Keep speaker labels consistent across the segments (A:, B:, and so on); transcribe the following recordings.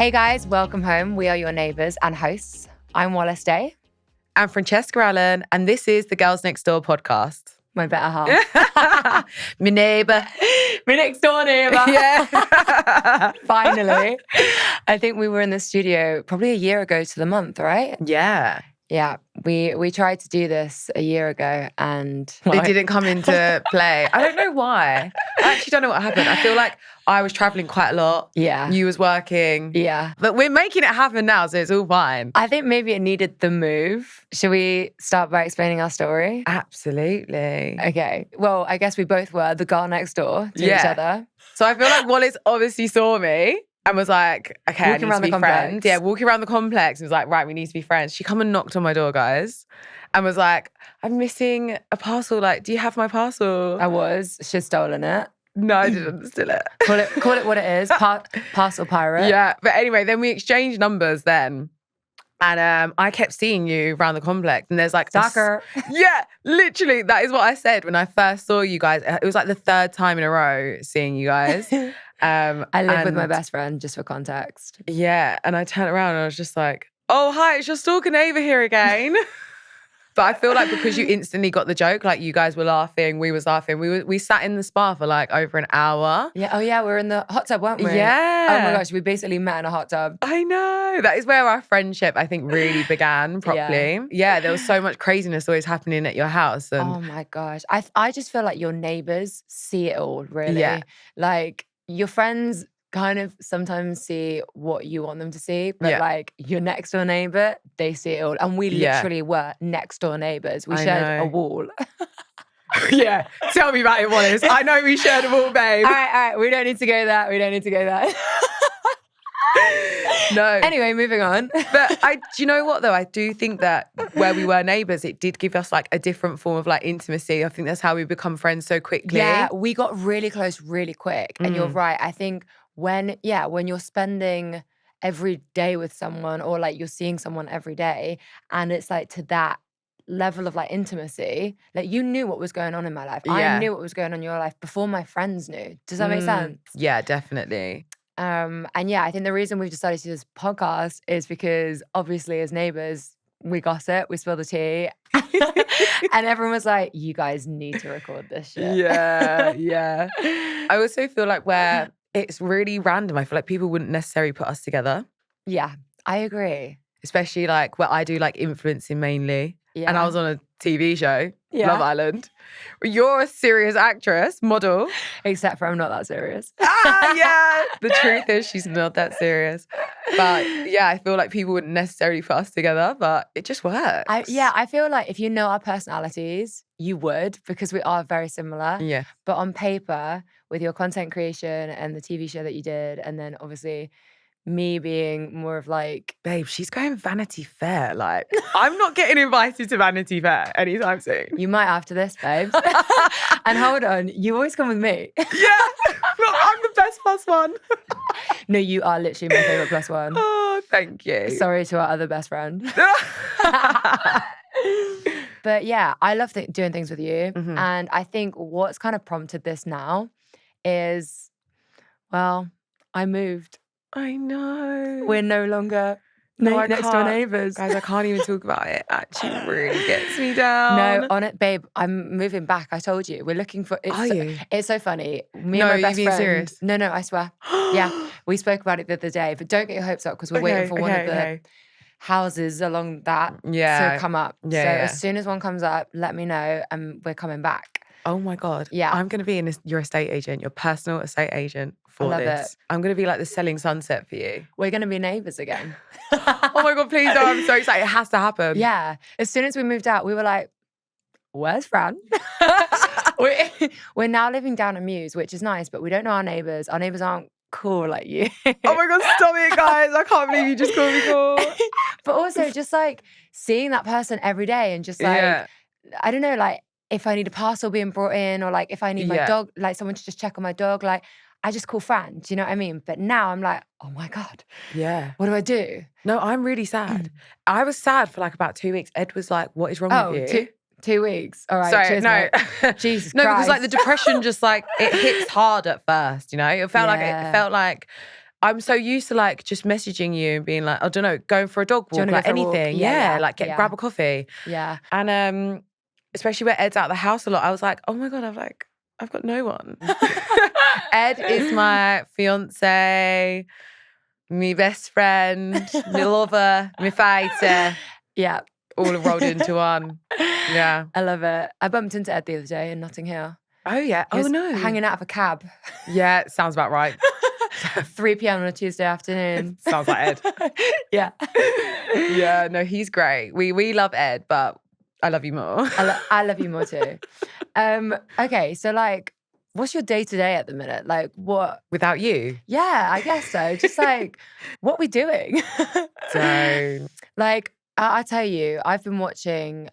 A: Hey guys, welcome home. We are your neighbours and hosts. I'm Wallis Day.
B: I'm Francesca Allen, and this is the Girls Next Door podcast.
A: My better half.
B: My neighbour.
A: My next door neighbour.
B: Yeah.
A: Finally. I think we were in the studio probably a year ago to the month, right?
B: Yeah.
A: Yeah. We tried to do this a year ago and...
B: It didn't come into play. I don't know why. I actually don't know what happened. I feel like I was travelling quite a lot.
A: Yeah.
B: You was working.
A: Yeah.
B: But we're making it happen now, so it's all fine.
A: I think maybe it needed the move. Should we start by explaining our story?
B: Absolutely.
A: Okay. Well, I guess we both were the girl next door to each other.
B: So I feel like Wallis obviously saw me and was like, okay,
A: Walking
B: I need
A: around
B: to be
A: the complex.
B: friends. Yeah, walking around the complex and was like, right, we need to be friends. She come and knocked on my door, guys, and was like, I'm missing a parcel. Like, do you have my parcel?
A: I was. She'd stolen it.
B: No, I didn't steal it.
A: Call it what it is. Parcel pirate.
B: Yeah, but anyway, then we exchanged numbers then. And I kept seeing you around the complex, and there's like
A: Stalker.
B: Yeah, literally, that is what I said when I first saw you guys. It was like the third time in a row seeing you guys.
A: I live with my best friend, just for context.
B: Yeah, and I turned around and I was just like, oh, hi, it's your stalker neighbour here again. But I feel like because you instantly got the joke, like you guys were laughing, we was laughing. We sat in the spa for like over an hour.
A: Yeah. Oh yeah, we were in the hot tub, weren't we?
B: Yeah.
A: Oh my gosh, we basically met in a hot tub.
B: I know. That is where our friendship, I think, really began properly. Yeah, there was so much craziness always happening at your house. And
A: Oh my gosh. I just feel like your neighbours see it all, really.
B: Yeah.
A: Like your friends kind of sometimes see what you want them to see, but like your next door neighbour, they see it all. And we literally were next door neighbours. We shared a wall.
B: Yeah, tell me about it, Wallis. I know we shared a wall, babe.
A: All right. We don't need to go there.
B: No.
A: Anyway, moving on.
B: But do you know what though? I do think that where we were neighbours, it did give us like a different form of like intimacy. I think that's how we become friends so quickly.
A: Yeah, we got really close really quick. And you're right. I think when you're spending every day with someone or like you're seeing someone every day and it's like to that level of like intimacy, like you knew what was going on in my life. I knew what was going on in your life before my friends knew. Does that make sense?
B: Yeah, definitely.
A: And yeah, I think the reason we've decided to do this podcast is because obviously as neighbours, we gossip, we spill the tea. And everyone was like, you guys need to record this shit.
B: Yeah. I also feel like where it's really random, I feel like people wouldn't necessarily put us together.
A: Yeah, I agree.
B: Especially like where I do like influencing mainly.
A: Yeah.
B: And I was on a TV show, Love Island. You're a serious actress, model.
A: Except for I'm not that serious.
B: Yeah. The truth is she's not that serious. But yeah, I feel like people wouldn't necessarily put us together, but it just works.
A: I feel like if you know our personalities, you would, because we are very similar.
B: Yeah.
A: But on paper, with your content creation and the TV show that you did, and then obviously me being more of like...
B: Babe, she's going Vanity Fair. Like, I'm not getting invited to Vanity Fair anytime soon.
A: You might after this, babes. And hold on, you always come with me.
B: Yeah. Look, I'm the best +1.
A: No, you are literally my favourite +1.
B: Oh, thank you.
A: Sorry to our other best friend. But yeah, I love doing things with you.
B: Mm-hmm.
A: And I think what's kind of prompted this now is, well, I moved.
B: I know.
A: We're no longer
B: I
A: next door
B: can't.
A: neighbours.
B: Guys, I can't even talk about it. It actually really gets me down.
A: No, on it, babe, I'm moving back. I told you. We're looking for...
B: Are you?
A: It's so funny. Me
B: No,
A: and my best
B: you being
A: friend...
B: serious?
A: No, I swear. Yeah, we spoke about it the other day, but don't get your hopes up because we're waiting for one of the houses along that to come up.
B: Yeah,
A: so
B: yeah.
A: as soon as one comes up, let me know and we're coming back.
B: Oh my God.
A: Yeah.
B: I'm going to be your estate agent, your personal estate agent for
A: I love
B: this.
A: it.
B: I'm going to be like the selling sunset for you.
A: We're going to be neighbours again.
B: Oh my God, please don't. I'm so excited. It has to happen.
A: Yeah. As soon as we moved out, we were like, where's Fran? We're now living down at Muse, which is nice, but we don't know our neighbours. Our neighbours aren't cool like you.
B: Oh my God, stop it, guys. I can't believe you just called me cool.
A: But also just like seeing that person every day and just like, I don't know, like if I need a parcel being brought in or like if I need my dog, like someone to just check on my dog, like I just call Fran. Do you know what I mean? But now I'm like, oh my God.
B: Yeah.
A: What do I do?
B: No, I'm really sad. I was sad for like about 2 weeks. Ed was like, what is wrong with you?
A: 2 weeks. All right.
B: Sorry,
A: cheers,
B: no.
A: mate. Jesus
B: No,
A: Christ.
B: because like the depression just like, it hits hard at first, you know? It felt like I'm so used to like just messaging you and being like, I don't know, going for a dog
A: Do you
B: walk,
A: wanna
B: like
A: go for a walk?
B: anything.
A: Yeah,
B: Like grab a coffee.
A: Yeah.
B: And especially where Ed's out of the house a lot, I was like, oh my God, I've got no one. Ed is my fiance, my best friend, my lover, my fighter.
A: Yeah.
B: All rolled into one. Yeah.
A: I love it. I bumped into Ed the other day in Notting Hill.
B: Oh, yeah.
A: He was
B: no.
A: hanging out of a cab.
B: Yeah, sounds about right.
A: 3 p.m. on a Tuesday afternoon.
B: Sounds like Ed.
A: Yeah.
B: Yeah, no, he's great. We love Ed, but I love you more.
A: I love you more too. Okay, so like, what's your day-to-day at the minute? Like what?
B: Without you?
A: Yeah, I guess so. Just like, what we doing?
B: Don't.
A: Like, I tell you, I've been watching,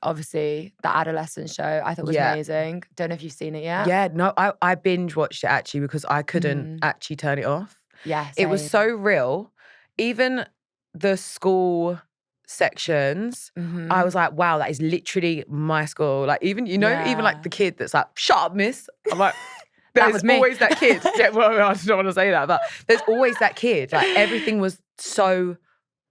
A: obviously, the Adolescent show. I thought was amazing. Don't know if you've seen it yet.
B: Yeah, no, I binge watched it actually because I couldn't actually turn it off.
A: Yeah,
B: it was so real. Even the school sections, I was like, wow, that is literally my school. Like even, even like the kid that's like, shut up, miss. I'm like, there's always that kid. Yeah, well, I don't want to say that, but there's always that kid. Like everything was so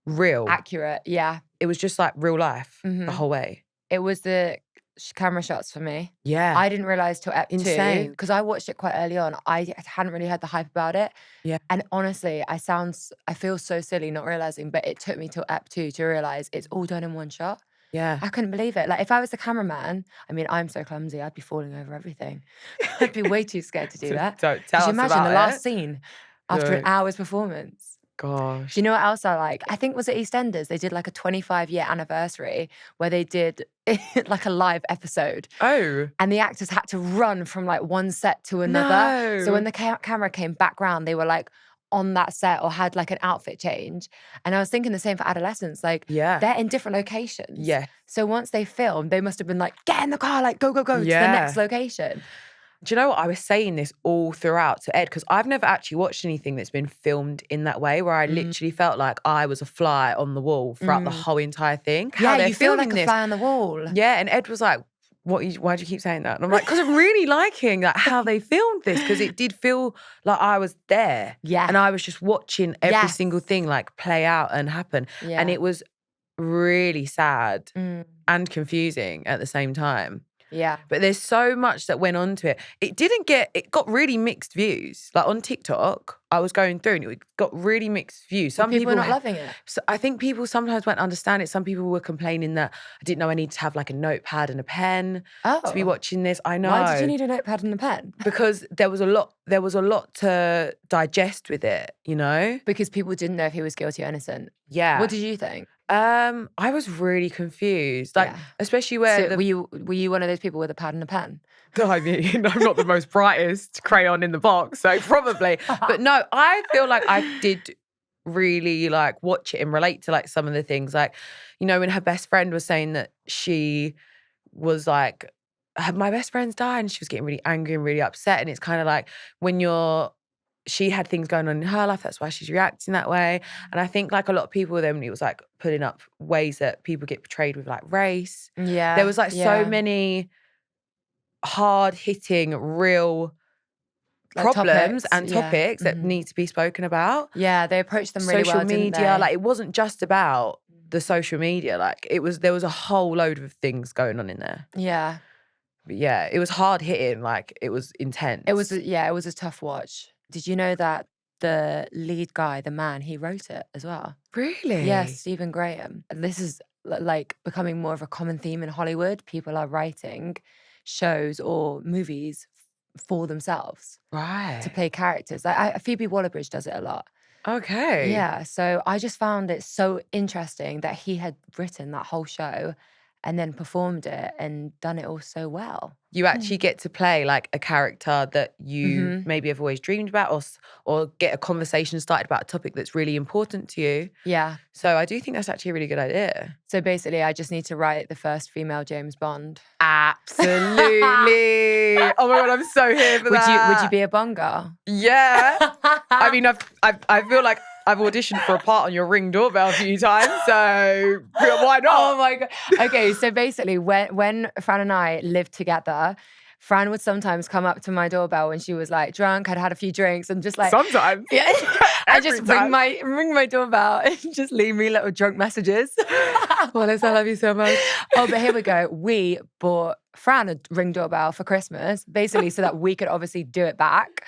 B: real.
A: Accurate, yeah.
B: It was just like real life the whole way.
A: It was the camera shots for me.
B: Yeah.
A: I didn't realise till Ep 2.
B: Insane.
A: Because I watched it quite early on. I hadn't really heard the hype about it.
B: Yeah.
A: And honestly, I feel so silly not realising, but it took me till Ep 2 to realise it's all done in one shot.
B: Yeah.
A: I couldn't believe it. Like if I was the cameraman, I mean, I'm so clumsy, I'd be falling over everything. I'd be way too scared to do that.
B: Don't tell us
A: Could you imagine
B: about
A: the
B: it?
A: last scene after an hour's performance?
B: Gosh.
A: Do you know what else I like? I think was it EastEnders? They did like a 25-year anniversary where they did like a live episode.
B: Oh.
A: And the actors had to run from like one set to another.
B: No.
A: So when the camera came back round, they were like on that set or had like an outfit change. And I was thinking the same for Adolescents. Like they're in different locations. Yeah. So once they filmed, they must have been like, get in the car, like go to the next location.
B: Do you know what? I was saying this all throughout to Ed because I've never actually watched anything that's been filmed in that way where I literally felt like I was a fly on the wall throughout the whole entire thing.
A: How you feel like a fly on the wall.
B: Yeah, and Ed was like, why do you keep saying that? And I'm like, because I'm really liking like how they filmed this because it did feel like I was there. Yeah. And I was just watching every single thing like play out and happen. Yeah. And it was really sad and confusing at the same time. Yeah. But there's so much that went on to it. It got really mixed views. Like on TikTok, I was going through and it got really mixed views. Some people
A: were not loving it.
B: So I think people sometimes won't understand it. Some people were complaining that I didn't know I need to have like a notepad and a pen to be watching this. I know.
A: Why did you need a notepad and a pen?
B: Because there was a lot to digest with it, you know?
A: Because people didn't know if he was guilty or innocent.
B: Yeah.
A: What did you think?
B: I was really confused, like especially where
A: were you one of those people with a pad and a pen?
B: I mean, I'm not the most brightest crayon in the box, so probably. But no, I feel like I did really like watch it and relate to like some of the things, like when her best friend was saying that she was like, my best friend's died, and she was getting really angry and really upset, and it's kind of like when she had things going on in her life, that's why she's reacting that way. And I think like a lot of people then, it was like putting up ways that people get portrayed with like race. Yeah. There was like so many hard-hitting, real problems and topics that need to be spoken about.
A: Yeah, they approached them really well,
B: social media, like it wasn't just about the social media, like there was a whole load of things going on in there. Yeah. But yeah, it was hard-hitting, like it was intense.
A: It was a tough watch. Did you know that the lead guy, the man, he wrote it as well?
B: Really?
A: Yes, Stephen Graham. This is like becoming more of a common theme in Hollywood. People are writing shows or movies for themselves.
B: Right.
A: To play characters. Like Phoebe Waller-Bridge does it a lot.
B: Okay.
A: Yeah, so I just found it so interesting that he had written that whole show and then performed it and done it all so well.
B: You actually get to play like a character that you maybe have always dreamed about or get a conversation started about a topic that's really important to you. Yeah. So I do think that's actually a really good idea.
A: So basically I just need to write the first female James Bond.
B: Absolutely. Oh my God, I'm so here for that.
A: Would you be a Bond girl?
B: Yeah. I mean, I feel like I've auditioned for a part on your Ring doorbell a few times, so why not?
A: Oh my God. Okay, so basically when Fran and I lived together, Fran would sometimes come up to my doorbell when she was like drunk, had had a few drinks, and just like
B: Sometimes.
A: yeah, I just
B: Every
A: ring my doorbell and just leave me little drunk messages.
B: Wallace, I love you so much.
A: Oh, but here we go. We bought Fran a ring doorbell for Christmas, basically so that we could obviously do it back.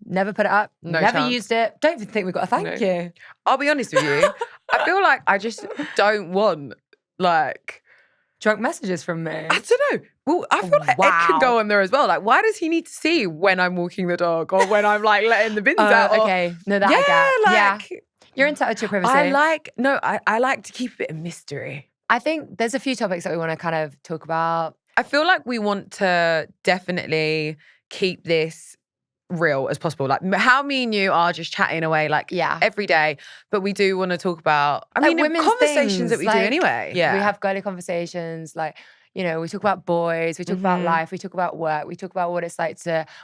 A: Never put it up.
B: No
A: never
B: chance.
A: used it. Don't even think we got a thank you.
B: I'll be honest with you. I feel like I just don't want like
A: drunk messages from me.
B: I don't know. Well, I feel like Ed could go on there as well. Like, why does he need to see when I'm walking the dog or when I'm like letting the bins out?
A: Okay. No, that I get. You're entitled to your privacy.
B: I like to keep a bit of mystery.
A: I think there's a few topics that we want to kind of talk about.
B: I feel like we want to definitely keep this real as possible. Like how me and you are just chatting away like every day, but we do want to talk about women's conversations that we do anyway.
A: Yeah. We have girly conversations like, you know, we talk about boys, we talk about life, we talk about work, we talk about what it's like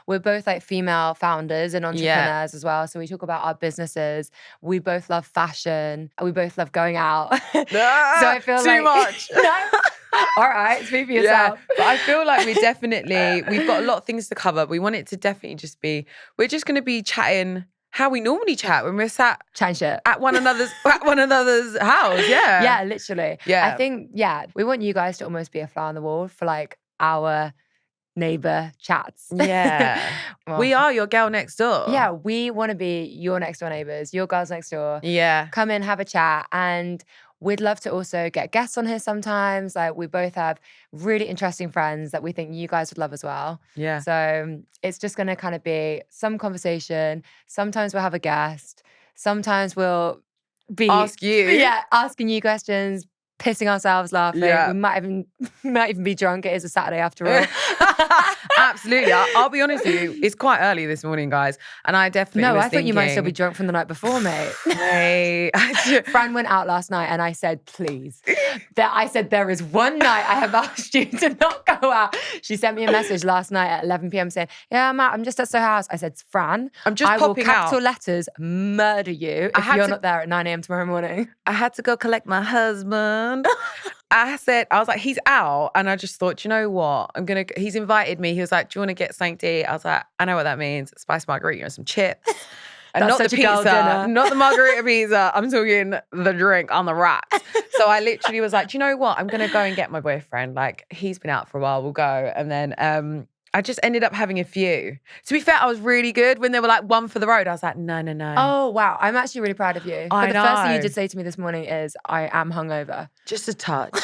A: we're both like female founders and entrepreneurs as well. So we talk about our businesses. We both love fashion. We both love going out. So I feel
B: too much.
A: All right, speak for yourself.
B: Yeah, but I feel like we've got a lot of things to cover. We want it to definitely just be, we're just going to be chatting how we normally chat when we're sat
A: chatting shit
B: at one another's house. Yeah.
A: Yeah, literally.
B: Yeah.
A: I think, we want you guys to almost be a fly on the wall for like our neighbour chats.
B: Yeah. Well, we are your girl next door.
A: Yeah, we want to be your next door neighbours, your girls next door.
B: Yeah.
A: Come in, have a chat. And we'd love to also get guests on here sometimes. Like we both have really interesting friends that we think you guys would love as well.
B: Yeah.
A: So it's just going to kind of be some conversation. Sometimes we'll have a guest. Sometimes we'll be asking you questions, pissing ourselves laughing.
B: Yeah.
A: We might even be drunk. It is a Saturday after all.
B: Absolutely. I'll be honest with you. It's quite early this morning, guys. And I definitely was
A: thought you might still be drunk from the night before, mate. Fran went out last night and I said, please. I said, there is one night I have asked you to not go out. She sent me a message last night at 11 p.m. saying, yeah, I'm out. I'm just at Soho House. I said, Fran,
B: I'm just popping
A: out. I will capital
B: out.
A: letters murder you if you're not there at 9 a.m. tomorrow morning.
B: I had to go collect my husband. I was like, he's out. And I just thought, you know what? He's invited me. He was like, do you want to get something to eat? I was like, I know what that means. Spice margarita and some chips. And not the pizza, not the margarita pizza. I'm talking the drink on the rocks. So I literally was like, do you know what? I'm going to go and get my boyfriend. Like, he's been out for a while. We'll go. And then I just ended up having a few. To be fair, I was really good. When they were like one for the road, I was like, no.
A: Oh, wow. I'm actually really proud of you.
B: But
A: the first thing you did say to me this morning is, I am hungover.
B: Just a touch.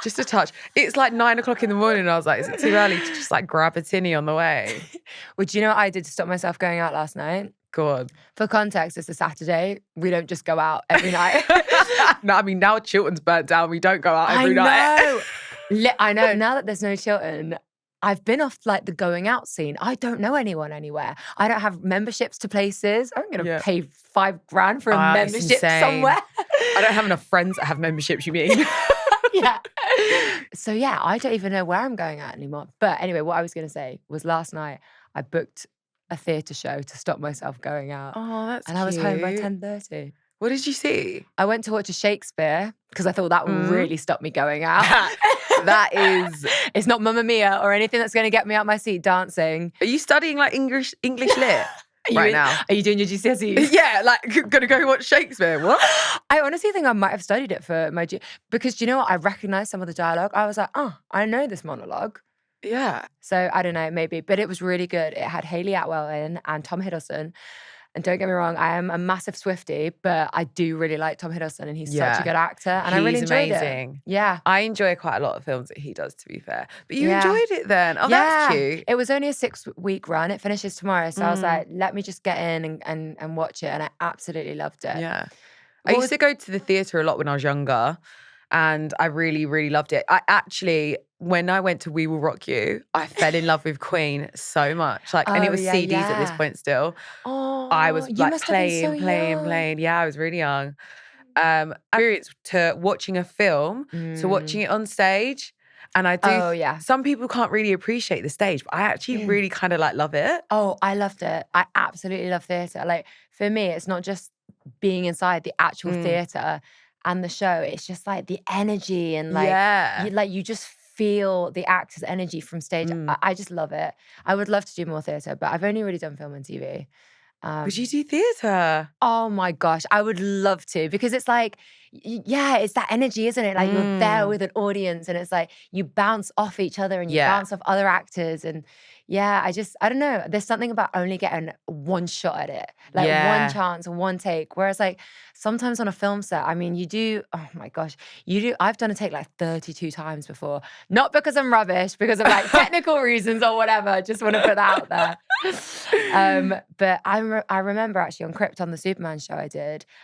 B: Just a touch. It's like 9 o'clock in the morning. And I was like, is it too early to just like grab a tinny on the way?
A: Well, do you know what I did to stop myself going out last night?
B: Go on.
A: For context, it's a Saturday. We don't just go out every night.
B: No, I mean, now Chilton's burnt down. We don't go out every night.
A: I know. Now that there's no Chilton, I've been off like the going out scene. I don't know anyone anywhere. I don't have memberships to places. I'm going to pay $5,000 for a membership somewhere.
B: I don't have enough friends that have memberships, you mean?
A: Yeah. So yeah, I don't even know where I'm going at anymore. But anyway, what I was going to say was last night I booked a theatre show to stop myself going out.
B: Oh, that's
A: And I was home by 10:30.
B: What did you see?
A: I went to watch a Shakespeare because I thought that would really stop me going out.
B: That is...
A: It's not Mamma Mia or anything that's going to get me out my seat dancing.
B: Are you studying like English lit now?
A: Are you doing your GCSEs?
B: Yeah, like going to go watch Shakespeare. What?
A: I honestly think I might have studied it for my... Because do you know what? I recognised some of the dialogue. I was like, oh, I know this monologue.
B: Yeah.
A: So I don't know, maybe. But it was really good. It had Hayley Atwell in and Tom Hiddleston. And don't get me wrong, I am a massive Swiftie, but I do really like Tom Hiddleston and he's such a good actor. And I really enjoyed it. Yeah.
B: I enjoy quite a lot of films that he does, to be fair. But you enjoyed it then? Oh, that's cute.
A: It was only a 6-week run. It finishes tomorrow. So I was like, let me just get in and watch it. And I absolutely loved it.
B: Yeah. I used to go to the theatre a lot when I was younger. And I really, really loved it. I actually, when I went to We Will Rock You, I fell in love with Queen so much. Like, and it was CDs at this point still.
A: Oh,
B: I was like playing. Yeah, I was really young. Experience to watching a film to watching it on stage. And I do, some people can't really appreciate the stage, but I actually really kind of like love it.
A: Oh, I loved it. I absolutely love theatre. Like, for me, it's not just being inside the actual theatre and the show, it's just like the energy and like, you just feel the actor's energy from stage. I just love it. I would love to do more theatre, but I've only really done film and TV.
B: Would you do theatre?
A: Oh my gosh, I would love to, because it's like, yeah, it's that energy, isn't it? Like you're there with an audience and it's like you bounce off each other and you bounce off other actors. And yeah, I don't know. There's something about only getting one shot at it, like one chance, one take. Whereas like sometimes on a film set, I mean, oh my gosh, I've done a take like 32 times before. Not because I'm rubbish, because of like technical reasons or whatever. Just want to put that out there. But I remember actually on Crypt, on the Superman show I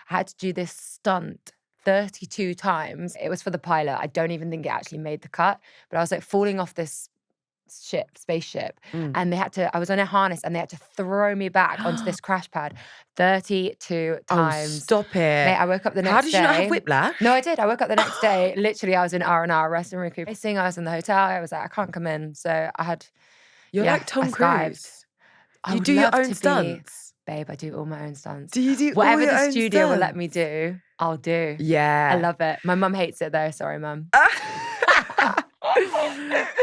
A: had to do this stunt 32 times. It was for the pilot. I don't even think it actually made the cut, but I was like falling off this spaceship, and I was on a harness and they had to throw me back onto this crash pad 32 times.
B: Oh, stop it.
A: Mate, I woke up the next day.
B: How did you not have whiplash?
A: No, I did. I woke up the next day. Literally, I was in R&R, rest and recuperation. I was in the hotel. I was like, I can't come in. So I had...
B: You're like Tom Cruise. You do your own stunts?
A: Babe, I do all my own stunts.
B: Do you do
A: whatever
B: all your
A: the
B: own
A: studio
B: stunts?
A: will let me do, I'll do.
B: Yeah.
A: I love it. My mum hates it though. Sorry, mum.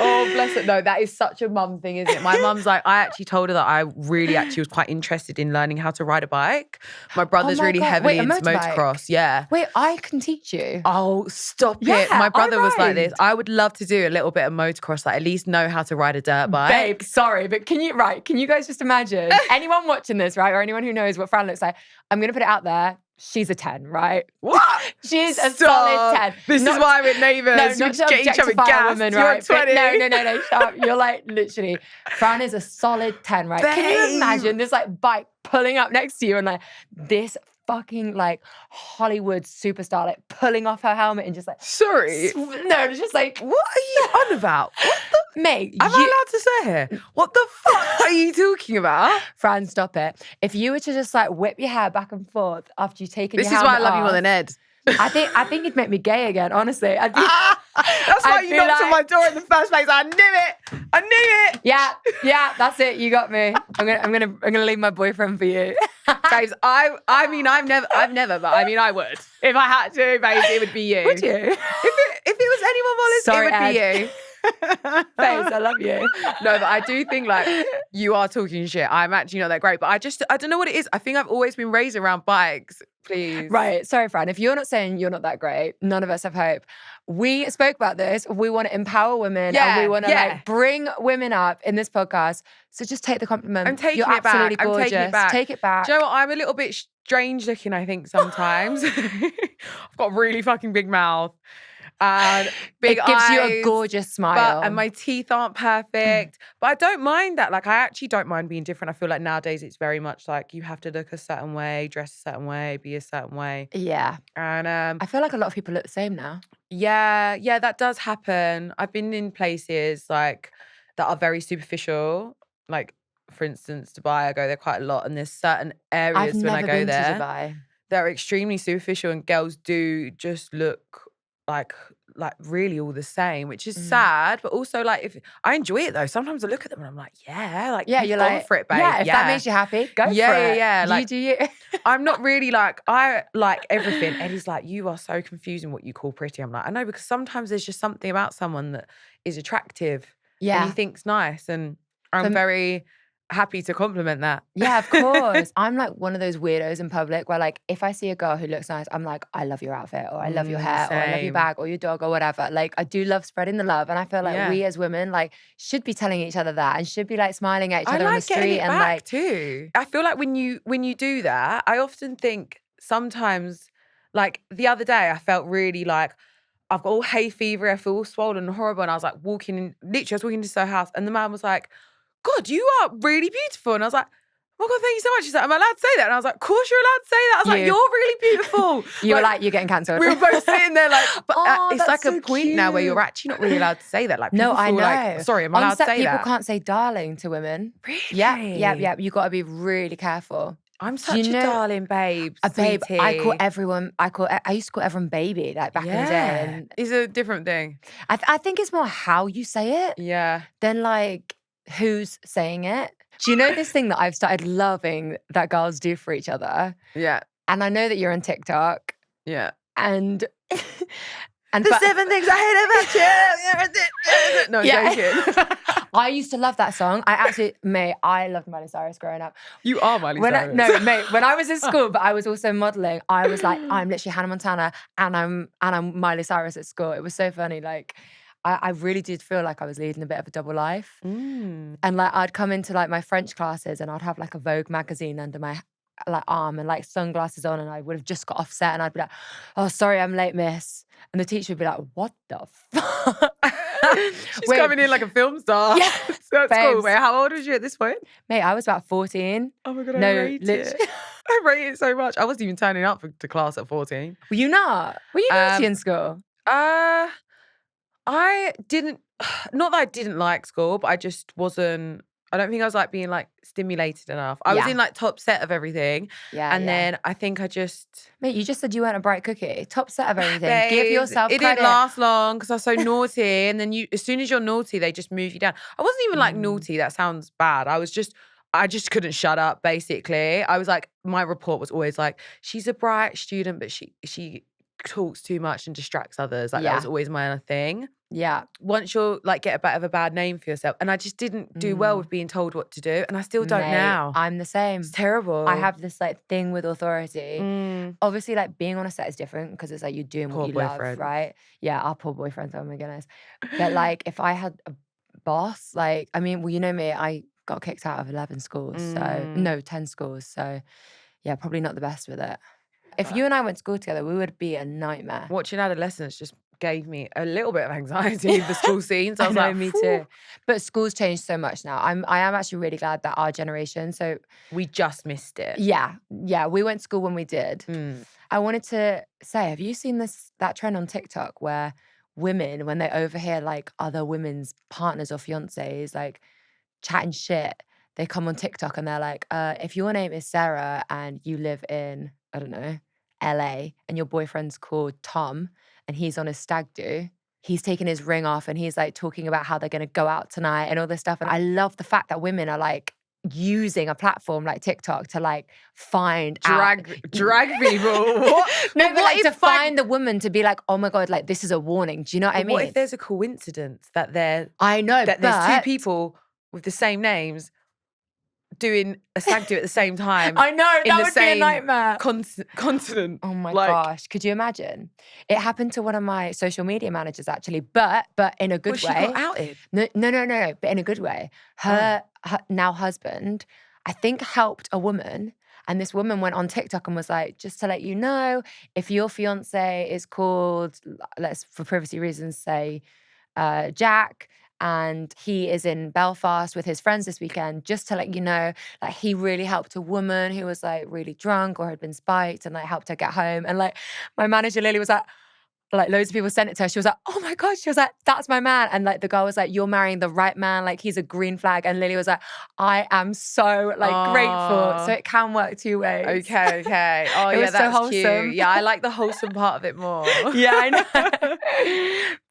B: Oh, bless it. No, that is such a mum thing, isn't it? My mum's like, I actually told her that I really actually was quite interested in learning how to ride a bike. My brother's really heavily into motocross. Yeah.
A: Wait, I can teach you.
B: Oh, stop it. My brother was like this. I would love to do a little bit of motocross, like at least know how to ride a dirt bike.
A: Babe, sorry, but can you guys just imagine, anyone watching this, right, or anyone who knows what Fran looks like, I'm going to put it out there. She's a 10, right?
B: What?
A: She's a solid 10.
B: This is why we're neighbours.
A: No,
B: we
A: not
B: just
A: to
B: get each other
A: objectify a
B: gassed.
A: woman,
B: You're
A: right?
B: 20.
A: No, shut up. You're like, literally, Fran is a solid 10, right?
B: Babe.
A: Can you imagine this like bike pulling up next to you and like this fucking like Hollywood superstar like pulling off her helmet and just like...
B: Sorry.
A: No, it's just like...
B: What are you on about? What the...
A: Mate,
B: Am I allowed to say here? What the fuck are you talking about?
A: Fran, stop it. If you were to just like whip your hair back and forth after you've taken your helmet
B: This is why I love
A: off,
B: you more than Ed.
A: I think it'd make me gay again, honestly.
B: That's why you knocked on my door in the first place. I knew it.
A: Yeah, that's it. You got me. I'm gonna leave my boyfriend for you.
B: Babes, I mean, I've never, but I mean, I would. If I had to, babes, it would be you.
A: Would you?
B: If it was anyone, Wallace,
A: Sorry,
B: it would
A: Ed.
B: be you.
A: Babes, I love you.
B: No, but I do think like you are talking shit. I'm actually not that great, but I don't know what it is. I think I've always been raised around bikes. Please.
A: Right. Sorry, Fran. If you're not saying you're not that great, none of us have hope. We spoke about this. We want to empower women and we want to like bring women up in this podcast. So just take the compliment.
B: I'm taking
A: you're
B: it back.
A: absolutely gorgeous.
B: I'm taking it back.
A: Take it back.
B: Do you know what? I'm a little bit strange looking, I think, sometimes. I've got a really fucking big mouth. And big
A: it gives
B: eyes,
A: you a gorgeous smile.
B: and my teeth aren't perfect. But I don't mind that. Like, I actually don't mind being different. I feel like nowadays it's very much like you have to look a certain way, dress a certain way, be a certain way.
A: Yeah.
B: And
A: I feel like a lot of people look the same now.
B: yeah, that does happen. I've been in places like that are very superficial. Like, for instance, Dubai, I go there quite a lot. And there's certain areas when I go there,
A: to Dubai.
B: They're extremely superficial and girls do just look like really all the same, which is sad, but also like if I enjoy it though. Sometimes I look at them and I'm like, you're
A: like
B: for it, babe.
A: Yeah, if that makes you happy, go for it.
B: Yeah.
A: You
B: Like,
A: do you.
B: I'm not really like, I like everything. Eddie's like, you are so confusing what you call pretty. I'm like, I know, because sometimes there's just something about someone that is attractive and he thinks nice, and I'm very happy to compliment that.
A: Yeah, of course. I'm like one of those weirdos in public where like if I see a girl who looks nice, I'm like, I love your outfit, or I love your hair, or I love your bag, or your dog, or whatever. Like I do love spreading the love, and I feel like we as women like should be telling each other that, and should be like smiling at each other on the street and like
B: too. I feel like when you do that, I often think sometimes, like the other day, I felt really like I've got all hay fever, I feel all swollen and horrible, and I was like literally I was walking into her house, and the man was like, God, you are really beautiful. And I was like, oh my God, thank you so much. He's like, am I allowed to say that? And I was like, of course you're allowed to say that. I was like, you're really beautiful.
A: You were like, you're getting cancelled.
B: We were both sitting there like, but it's like
A: so
B: a point
A: cute.
B: now where you're actually not really allowed to say that. Like, people
A: I
B: feel
A: know.
B: like, sorry, am I allowed to say
A: people
B: that?
A: can't say darling to women.
B: Really?
A: Yeah. You got to be really careful.
B: I'm such a darling babe.
A: Babe, I used to call everyone baby like back in the day. And
B: it's a different thing.
A: I think it's more how you say it.
B: Yeah.
A: Than like who's saying it. Do you know this thing that I've started loving that girls do for each other?
B: Yeah.
A: And I know that you're on TikTok.
B: Yeah.
A: And And
B: the 7 things I hate about you. No, joking.
A: I used to love that song. I loved Miley Cyrus growing up.
B: You are Miley Cyrus.
A: When I was in school, but I was also modeling, I was like, I'm literally Hannah Montana and I'm Miley Cyrus at school. It was so funny. Like, I really did feel like I was leading a bit of a double life. And like, I'd come into like my French classes and I'd have like a Vogue magazine under my like arm and like sunglasses on, and I would have just got off set and I'd be like, oh, sorry, I'm late, miss. And the teacher would be like, what the fuck?
B: She's coming in like a film star.
A: Yeah.
B: That's cool. Wait, how old was you at this point?
A: Mate, I was about 14.
B: Oh my God, I rate it. I rate it so much. I wasn't even turning up to class at 14.
A: Were you not? Were you naughty in school?
B: I didn't, not that I didn't like school, but I just wasn't, I don't think I was like being like stimulated enough. I was in like top set of everything. And then I think I just...
A: Mate, you just said you weren't a bright cookie. Top set of everything.
B: Babes,
A: give yourself credit.
B: It didn't last long because I was so naughty. And then as soon as you're naughty, they just move you down. I wasn't even like naughty. That sounds bad. I just couldn't shut up, basically. I was like, my report was always like, she's a bright student, but she talks too much and distracts others. Like that was always my other thing.
A: Yeah.
B: Once you'll like get a bit of a bad name for yourself. And I just didn't do well with being told what to do. And I still don't now.
A: I'm the same.
B: It's terrible.
A: I have this like thing with authority. Obviously, like being on a set is different because it's like you're doing what you love, right? Yeah, our poor boyfriends, oh my goodness. But like if I had a boss, like, I mean, well, you know me, I got kicked out of 11 schools. So, no, 10 schools. So yeah, probably not the best with it. If you and I went to school together, we would be a nightmare.
B: Watching adolescence just gave me a little bit of anxiety in the school scenes. I was like,
A: me too. But school's changed so much now. I am actually really glad that our generation, so
B: we just missed it.
A: Yeah, we went to school when we did. I wanted to say, have you seen that trend on TikTok where women, when they overhear like other women's partners or fiancés like chatting shit, they come on TikTok and they're like, if your name is Sarah and you live in, I don't know, LA, and your boyfriend's called Tom and he's on his stag do, he's taking his ring off and he's like talking about how they're going to go out tonight and all this stuff. And I love the fact that women are like using a platform like TikTok to like find
B: drag people. What?
A: No, but like to find the woman to be like, oh my God, like this is a warning. Do you know what I mean?
B: What if there's a coincidence that there's two people with the same names doing a stag do at the same time?
A: I know, that would be a nightmare.
B: Continent.
A: Oh my gosh, could you imagine? It happened to one of my social media managers actually, but in a good way.
B: She got outed?
A: No, but in a good way. Her now husband, I think, helped a woman, and this woman went on TikTok and was like, just to let you know, if your fiance is called, let's for privacy reasons say Jack, and he is in Belfast with his friends this weekend, just to let you know, like he really helped a woman who was like really drunk or had been spiked and like helped her get home. And like my manager Lily was like loads of people sent it to her. She was like, oh my God. She was like, that's my man. And like the girl was like, you're marrying the right man. Like he's a green flag. And Lily was like, I am so like grateful. So it can work two ways.
B: Okay. Oh yeah, that's so cute. Yeah, I like the wholesome part of it more.
A: Yeah, I know.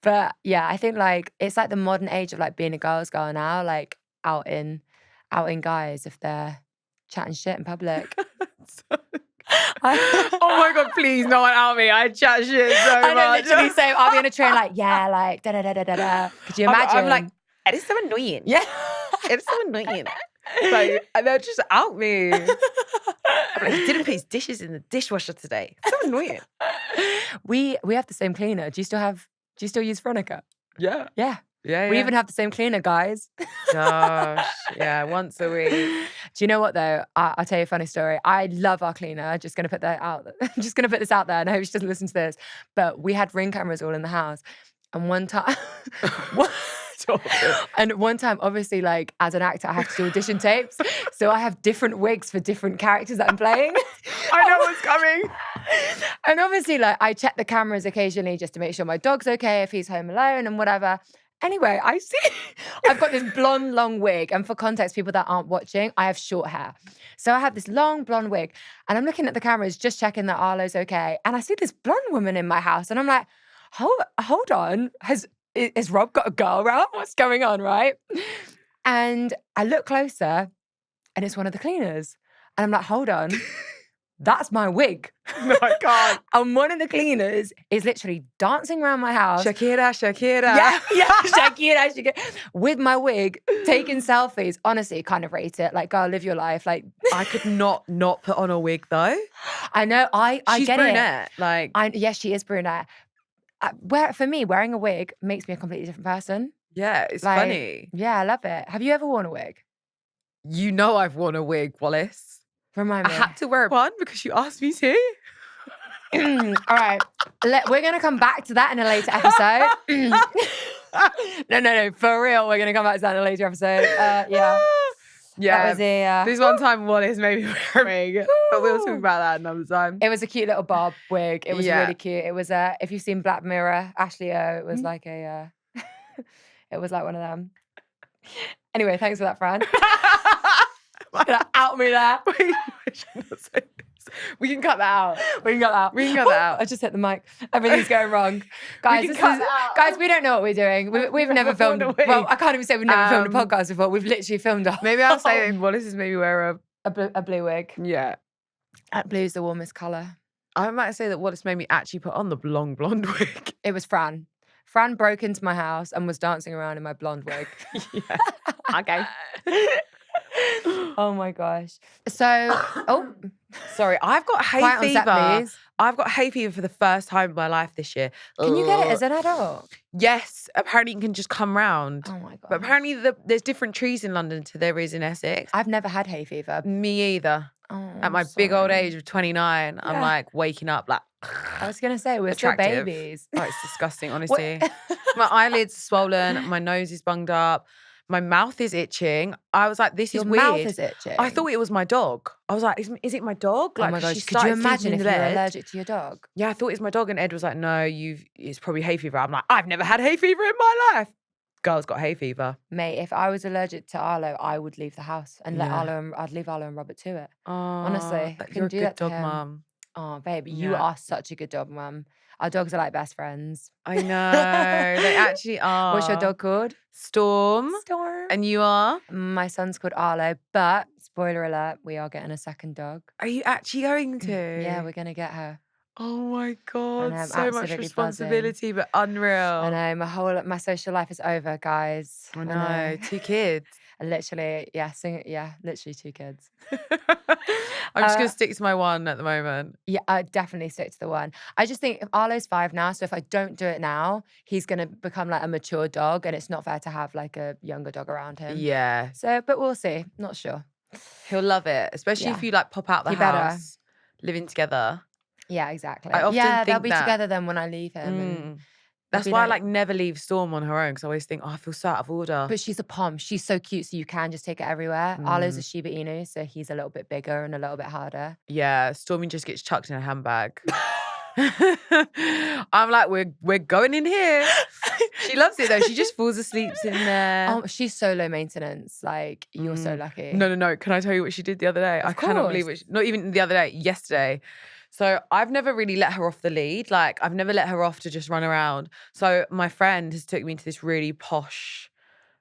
A: But yeah, I think like it's like the modern age of like being a girl's girl now, like outing guys if they're chatting shit in public.
B: Oh my God, please, no one out me. I chat shit so much.
A: I know, literally say, I'll be on a train like, yeah, like, da-da-da-da-da. Could you imagine?
B: I'm like, it is so annoying.
A: Yeah.
B: It's so annoying. Like, and they'll just out me. I'm like, he didn't put his dishes in the dishwasher today. It's so annoying.
A: We have the same cleaner. Do you still use Veronica?
B: Yeah.
A: Yeah.
B: Yeah,
A: we even have the same cleaner, guys.
B: Gosh, yeah, once a week.
A: Do you know what though? I'll tell you a funny story. I love our cleaner. Just gonna put that out. I'm just gonna put this out there, and I hope she doesn't listen to this. But we had Ring cameras all in the house, and one time, obviously, like as an actor, I have to do audition tapes, so I have different wigs for different characters that I'm playing.
B: I know what's coming.
A: And obviously, like I check the cameras occasionally just to make sure my dog's okay if he's home alone and whatever. Anyway, I've got this blonde long wig, and for context, people that aren't watching, I have short hair. So I have this long blonde wig, and I'm looking at the cameras, just checking that Arlo's okay. And I see this blonde woman in my house, and I'm like, hold on, has Rob got a girl around? What's going on, right? And I look closer, and it's one of the cleaners. And I'm like, hold on, that's my wig.
B: No, I can't.
A: And one of the cleaners is literally dancing around my house.
B: Shakira.
A: Yeah, Shakira. With my wig, taking selfies. Honestly, kind of rate it. Like, girl, live your life. Like,
B: I could not put on a wig though.
A: I know. I
B: She's
A: get
B: brunette.
A: it.
B: Like,
A: Yes, she is brunette. For me, wearing a wig makes me a completely different person.
B: yeah, it's
A: Like,
B: funny.
A: Yeah, I love it. Have you ever worn a wig?
B: You know I've worn a wig, Wallace.
A: Remind me.
B: I had to wear one because you asked me to.
A: All right. We're going to come back to that in a later episode. No. For real, we're going to come back to that in a later episode. Yeah.
B: Yeah.
A: That was
B: this one time Wallace made me wear a wig. But we'll talk about that another time.
A: It was a cute little bob wig. It was really cute. It was if you've seen Black Mirror, Ashley O, it was like a it was like one of them. Anyway, thanks for that, Fran. Gonna out me there.
B: Wait, we can cut that out.
A: We can cut that out. I just hit the mic. Everything's going wrong. Guys, guys, we don't know what we're doing. We've never filmed. Well, I can't even say we've never filmed a podcast before. We've literally filmed a
B: Maybe I'll say Wallace is maybe wear
A: a blue wig.
B: Yeah.
A: Blue's the warmest colour.
B: I might say that Wallace made me actually put on the long blonde wig.
A: It was Fran. Fran broke into my house and was dancing around in my blonde wig.
B: Yeah. Okay.
A: Oh my gosh. So,
B: sorry, I've got hay
A: quiet
B: fever.
A: On set, please.
B: I've got hay fever for the first time in my life this year.
A: Can you get it as an adult?
B: Yes, apparently you can just come round.
A: Oh my god!
B: But apparently there's different trees in London to there is in Essex.
A: I've never had hay fever.
B: Me either.
A: Oh,
B: at my big old age of 29, I'm like waking up like.
A: I was gonna say we're still babies.
B: Oh, it's disgusting, honestly. My eyelids are swollen. My nose is bunged up. My mouth is itching. I was like, this is weird.
A: Your mouth is itching?
B: I thought it was my dog. I was like, is it my dog? Like,
A: oh my gosh, could you imagine if you were allergic to your dog?
B: Yeah, I thought it was my dog. And Ed was like, no, it's probably hay fever. I'm like, I've never had hay fever in my life. Girl's got hay fever.
A: Mate, if I was allergic to Arlo, I would leave the house and I'd leave Arlo and Robert to it.
B: Oh,
A: honestly, I
B: you're a
A: do
B: good
A: that to
B: dog,
A: him.
B: mum.
A: Oh, baby, you are such a good dog, mum. Our dogs are like best friends.
B: I know. They actually are.
A: What's your dog called?
B: Storm.
A: Storm.
B: And you are?
A: My son's called Arlo, but spoiler alert, we are getting a second dog.
B: Are you actually going to?
A: Yeah, we're going to get her.
B: Oh my God.
A: I'm
B: so much responsibility, but unreal.
A: I know. My social life is over, guys.
B: I know. 2 kids.
A: Literally, literally 2 kids.
B: I'm just going to stick to my one at the moment.
A: Yeah, I definitely stick to the one. I just think if Arlo's 5 now, so if I don't do it now, he's going to become like a mature dog and it's not fair to have like a younger dog around him.
B: Yeah.
A: So, but we'll see. Not sure.
B: He'll love it, especially if you like pop out the house, living together.
A: Yeah, exactly.
B: I often think
A: they'll be together then when I leave him. And
B: that's why I like never leave Storm on her own because I always think, I feel so out of order.
A: But she's a pom. She's so cute, so you can just take it everywhere. Arlo's a Shiba Inu, so he's a little bit bigger and a little bit harder.
B: Yeah, Stormy just gets chucked in a handbag. I'm like, we're going in here. She loves it though. She just falls asleep in there.
A: Oh, she's so low maintenance. Like, you're so lucky.
B: No. Can I tell you what she did the other day? I cannot believe it. Not even the other day, yesterday. So I've never really let her off the lead. Like, I've never let her off to just run around. So my friend has took me to this really posh,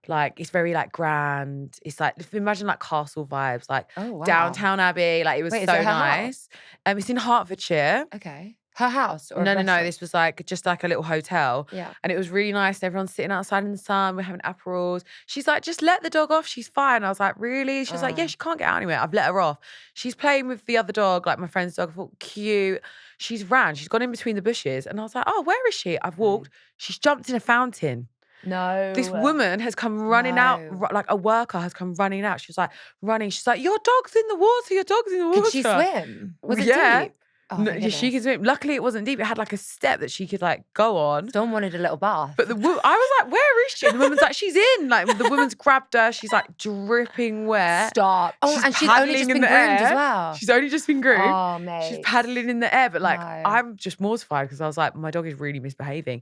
B: like, it's very like grand. It's like, imagine like castle vibes, like Downtown Abbey. Like, it was so nice. It's in Hertfordshire.
A: Okay. Her house? Or
B: no. This was like just like a little hotel.
A: Yeah.
B: And it was really nice. Everyone's sitting outside in the sun. We're having aperals. She's like, just let the dog off. She's fine. I was like, really? She's like, yeah, she can't get out anywhere. I've let her off. She's playing with the other dog, like my friend's dog. I thought, cute. She's ran. She's gone in between the bushes. And I was like, oh, where is she? I've walked. She's jumped in a fountain.
A: No.
B: This woman has come running out, like a worker has come running out. She was like running. She's like, your dog's in the water. Your dog's in the water.
A: Could she swim? Was it deep?
B: Oh, no, she could swim. Luckily, it wasn't deep. It had like a step that she could like go on.
A: Storm wanted a little bath.
B: But I was like, where is she? And the woman's like, she's in. Like, the woman's grabbed her. She's like dripping wet.
A: Stop. Oh, and she's only just been groomed as well.
B: She's only just been groomed.
A: Oh, mate.
B: She's paddling in the air. But like, I'm just mortified because I was like, my dog is really misbehaving.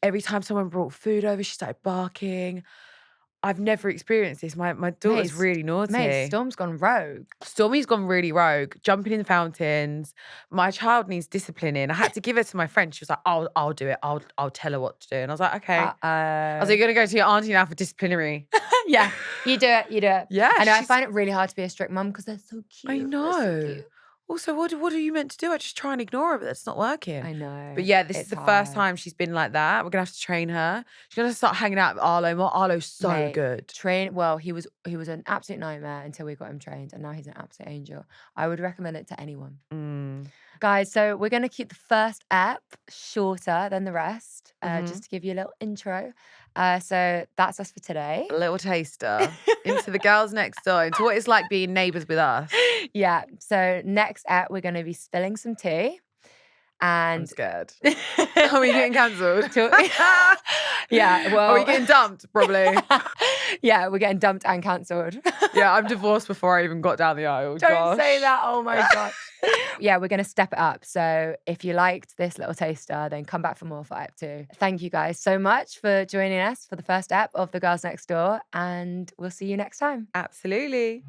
B: Every time someone brought food over, she started barking. I've never experienced this. My daughter's really naughty.
A: Mate, Storm's gone rogue.
B: Stormy's gone really rogue, jumping in the fountains. My child needs disciplining. I had to give her to my friend. She was like, I'll do it. I'll tell her what to do. And I was like, okay. I was like, you're going to go to your auntie now for disciplinary.
A: Yeah, you do it.
B: Yeah.
A: I know, I find it really hard to be a strict mum because they're so cute.
B: I know. Also, what are you meant to do? I just try and ignore it, but that's not working.
A: I know.
B: But yeah, this is
A: It's
B: the first
A: hard.
B: time she's been like that. We're gonna have to train her. She's gonna start hanging out with Arlo more. Arlo's so
A: Mate,
B: good.
A: Well, he was an absolute nightmare until we got him trained, and now he's an absolute angel. I would recommend it to anyone. Guys, so we're going to keep the first ep shorter than the rest, just to give you a little intro. So that's us for today.
B: A little taster into the girls next door, into what it's like being neighbours with us.
A: Yeah. So next ep, we're going to be spilling some tea. And
B: I'm scared. Are we getting cancelled?
A: Yeah, well.
B: Are we getting dumped? Probably.
A: Yeah, we're getting dumped and cancelled.
B: Yeah, I'm divorced before I even got down the aisle.
A: Don't say that. Oh my gosh. Yeah, we're going to step it up. So if you liked this little taster, then come back for more for ep 2. Thank you guys so much for joining us for the first ep of The Girls Next Door, and we'll see you next time.
B: Absolutely.